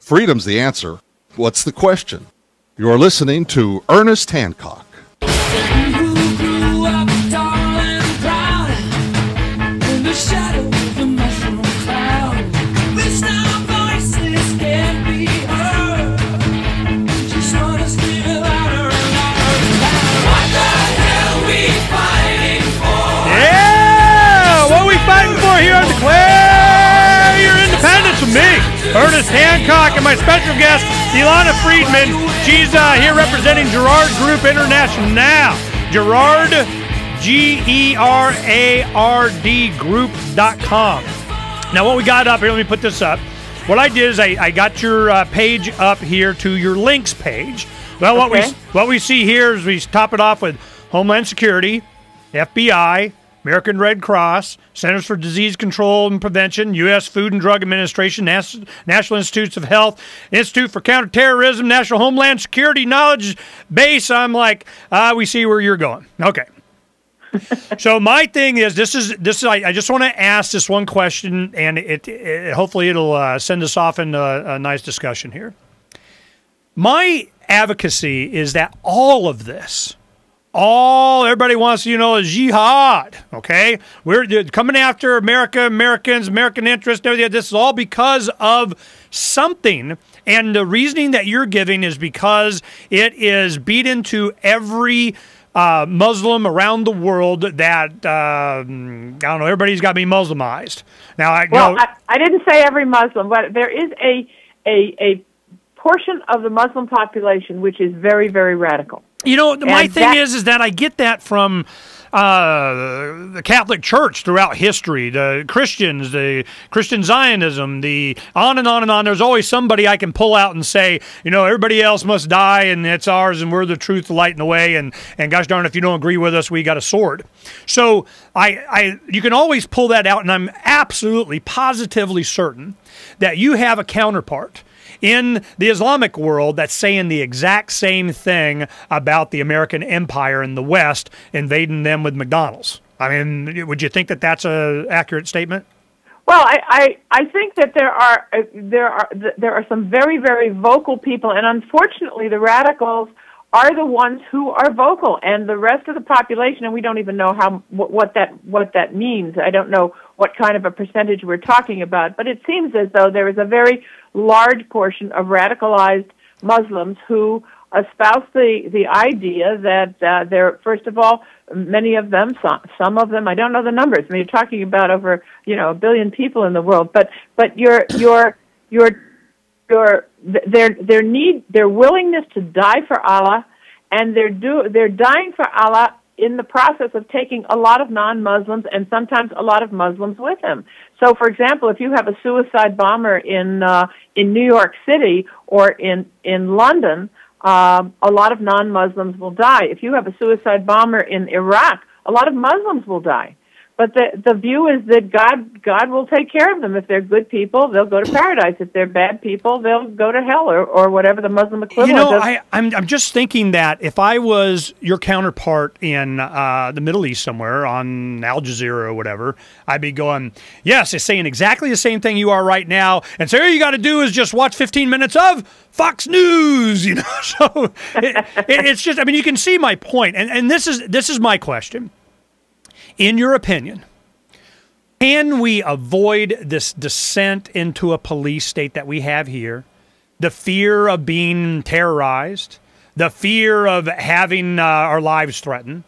Freedom's the answer. What's the question? You're listening to Ernest Hancock. Here on Declare Your Independence with me, Ernest Hancock, and my special guest, Ilana Friedman. She's here representing Gerard Group International. Gerard, G-E-R-A-R-D Group.com. Now, what we got up here, let me put this up. What I did is I got your page up here to your links page. Well, what we see here is we top it off with Homeland Security, FBI, American Red Cross, Centers for Disease Control and Prevention, U.S. Food and Drug Administration, National Institutes of Health, Institute for Counterterrorism, National Homeland Security Knowledge Base. I'm like, we see where you're going. Okay. So my thing is, I just want to ask this one question, and it hopefully it'll send us off into a nice discussion here. My advocacy is that all of this, everybody wants to, is jihad, okay? We're coming after America, Americans, American interests, everything. This is all because of something, and the reasoning that you're giving is because it is beat into every Muslim around the world that, I don't know, everybody's got to be Muslimized. Now, I didn't say every Muslim, but there is a portion of the Muslim population which is very, very radical. My thing is that I get that from the Catholic Church throughout history, the Christians, the Christian Zionism, the on and on and on. There's always somebody I can pull out and say, everybody else must die and it's ours and we're the truth, the light, and the way. And gosh darn, if you don't agree with us, we got a sword. So you can always pull that out, and I'm absolutely, positively certain that you have a counterpart in the Islamic world that's saying the exact same thing about the American empire in the West, invading them with McDonald's. I mean, would you think that that's an accurate statement? Well, I think that there are some very, very vocal people, and unfortunately the radicals are the ones who are vocal, and the rest of the population, and we don't even know what that means. I don't know what kind of a percentage we're talking about, but it seems as though there is a very large portion of radicalized Muslims who espouse the idea that first of all, many of them, some of them, I don't know the numbers. I mean, you're talking about over 1 billion people in the world, but their willingness to die for Allah, and they're dying for Allah in the process of taking a lot of non-Muslims and sometimes a lot of Muslims with him. So, for example, if you have a suicide bomber in New York City or in London, a lot of non-Muslims will die. If you have a suicide bomber in Iraq, a lot of Muslims will die. But the view is that God will take care of them. If they're good people, they'll go to paradise. If they're bad people, they'll go to hell or whatever the Muslim equivalent is. I'm just thinking that if I was your counterpart in the Middle East somewhere on Al Jazeera or whatever, I'd be going, yes, they're saying exactly the same thing you are right now. And so all you got to do is just watch 15 minutes of Fox News, So it's just, I mean, you can see my point. And this is my question. In your opinion, can we avoid this descent into a police state that we have here? The fear of being terrorized, the fear of having our lives threatened,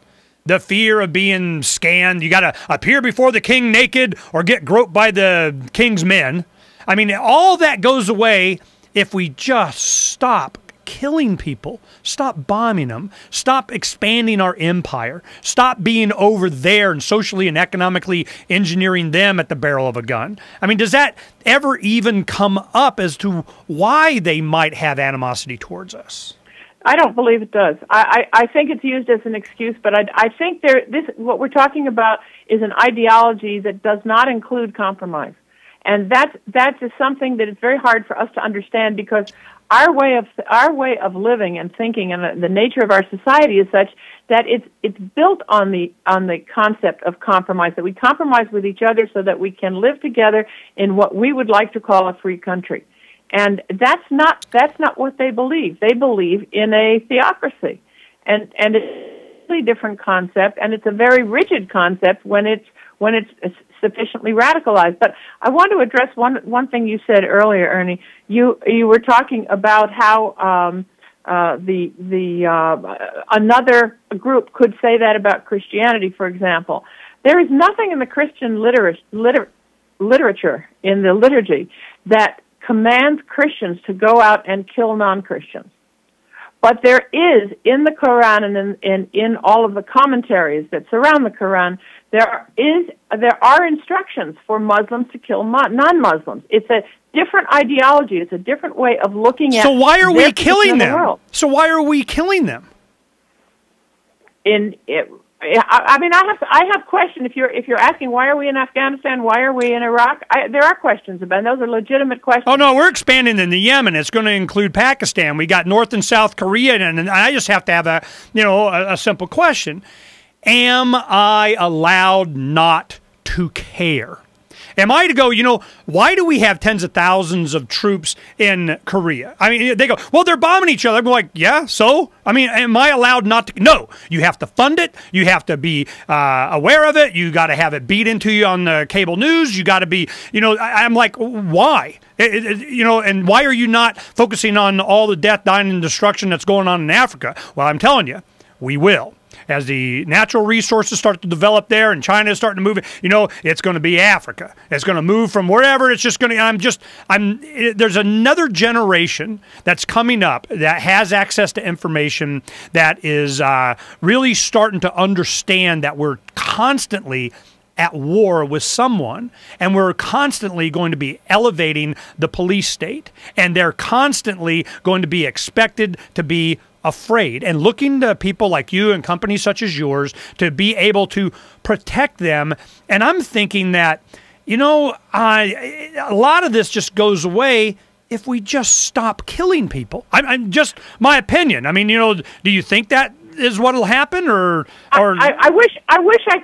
the fear of being scanned. You got to appear before the king naked or get groped by the king's men. I mean, all that goes away if we just stop killing people, stop bombing them, stop expanding our empire, stop being over there and socially and economically engineering them at the barrel of a gun. I mean, does that ever even come up as to why they might have animosity towards us? I don't believe it does. I think it's used as an excuse, but I think what we're talking about is an ideology that does not include compromise. And that's just something that is very hard for us to understand, because our way of living and thinking and the nature of our society is such that it's built on the concept of compromise, that we compromise with each other so that we can live together in what we would like to call a free country. And that's not what they believe. They believe in a theocracy, and it's a really different concept, and it's a very rigid concept when it's sufficiently radicalized. But I want to address one thing you said earlier, Ernie. You were talking about how another group could say that about Christianity, for example. There is nothing in the Christian literature in the liturgy that commands Christians to go out and kill non-Christians. But there is, in the Quran and in all of the commentaries that surround the Quran, there are instructions for Muslims to kill non-Muslims. It's a different ideology. It's a different way of looking at. So why are we killing them? World. So why are we killing them? I have questions. If you're asking why are we in Afghanistan, why are we in Iraq, there are questions about. Those are legitimate questions. Oh no, we're expanding into Yemen. It's going to include Pakistan. We got North and South Korea, and I just have to have a simple question: am I allowed not to care? Am I to go, why do we have tens of thousands of troops in Korea? I mean, they go, well, they're bombing each other. I'm like, yeah, so? I mean, am I allowed not to? No, you have to fund it. You have to be aware of it. You got to have it beat into you on the cable news. You got to be, I'm like, why? And why are you not focusing on all the death, dying, and destruction that's going on in Africa? Well, I'm telling you, we will. As the natural resources start to develop there and China is starting to move, it's going to be Africa. It's going to move from wherever. It's just going to, there's another generation that's coming up that has access to information that is really starting to understand that we're constantly at war with someone, and we're constantly going to be elevating the police state, and they're constantly going to be expected to be afraid, and looking to people like you and companies such as yours to be able to protect them. And I'm thinking that, a lot of this just goes away if we just stop killing people. I'm just my opinion. I mean, do you think that is what'll happen, or I wish I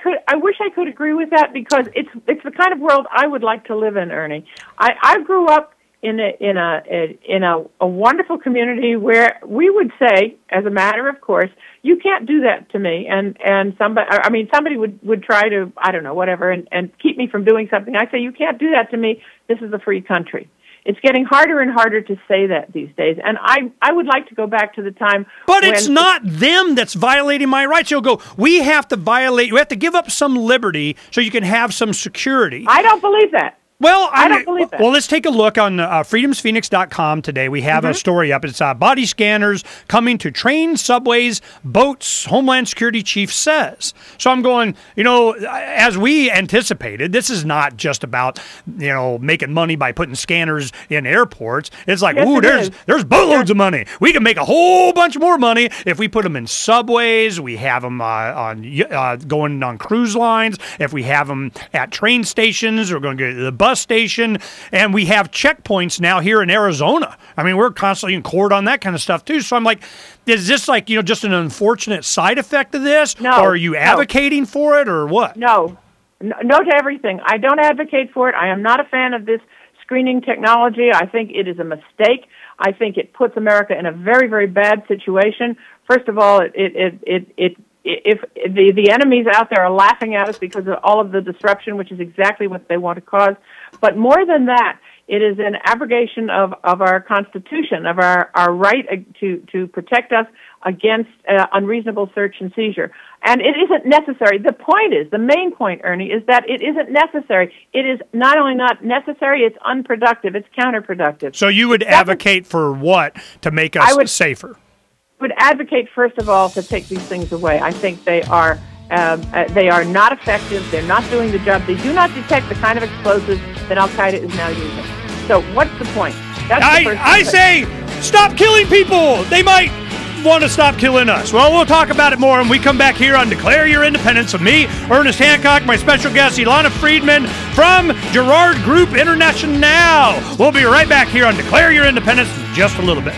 could agree with that, because it's the kind of world I would like to live in, Ernie. I grew up in a wonderful community where we would say, as a matter of course, you can't do that to me, and somebody would try to, I don't know, whatever, and keep me from doing something. I say, you can't do that to me. This is a free country. It's getting harder and harder to say that these days, and I would like to go back to the time. But it's not them that's violating my rights. You'll go, we have to give up some liberty so you can have some security. I don't believe that. Well, I don't believe that. Well, let's take a look on freedomsphoenix.com today. We have a story up. It's body scanners coming to trains, subways, boats, Homeland Security chief says. So I'm going, as we anticipated, this is not just about, making money by putting scanners in airports. It's like, yes, there's boatloads of money. We can make a whole bunch more money if we put them in subways. We have them going on cruise lines. If we have them at train stations, we're going to get the bus station, and we have checkpoints now here in Arizona. I mean, we're constantly in court on that kind of stuff too. So I'm like, is this like, just an unfortunate side effect of this? No. Or are you advocating for it, or what? No to everything. I don't advocate for it. I am not a fan of this screening technology. I think it is a mistake. I think it puts America in a very, very bad situation. First of all, if the enemies out there are laughing at us because of all of the disruption, which is exactly what they want to cause. But more than that, it is an abrogation of our Constitution, of our right to protect us against unreasonable search and seizure. And it isn't necessary. The main point, Ernie, is that it isn't necessary. It is not only not necessary, it's unproductive. It's counterproductive. So you would advocate for what to make us safer? I would advocate, first of all, to take these things away. I think they are not effective. They're not doing the job. They do not detect the kind of explosives that Al-Qaeda is now using. So what's the point? I say, stop killing people. They might want to stop killing us. Well, we'll talk about it more when we come back here on Declare Your Independence of me, Ernest Hancock, my special guest, Ilana Friedman from Girard Group International. We'll be right back here on Declare Your Independence in just a little bit.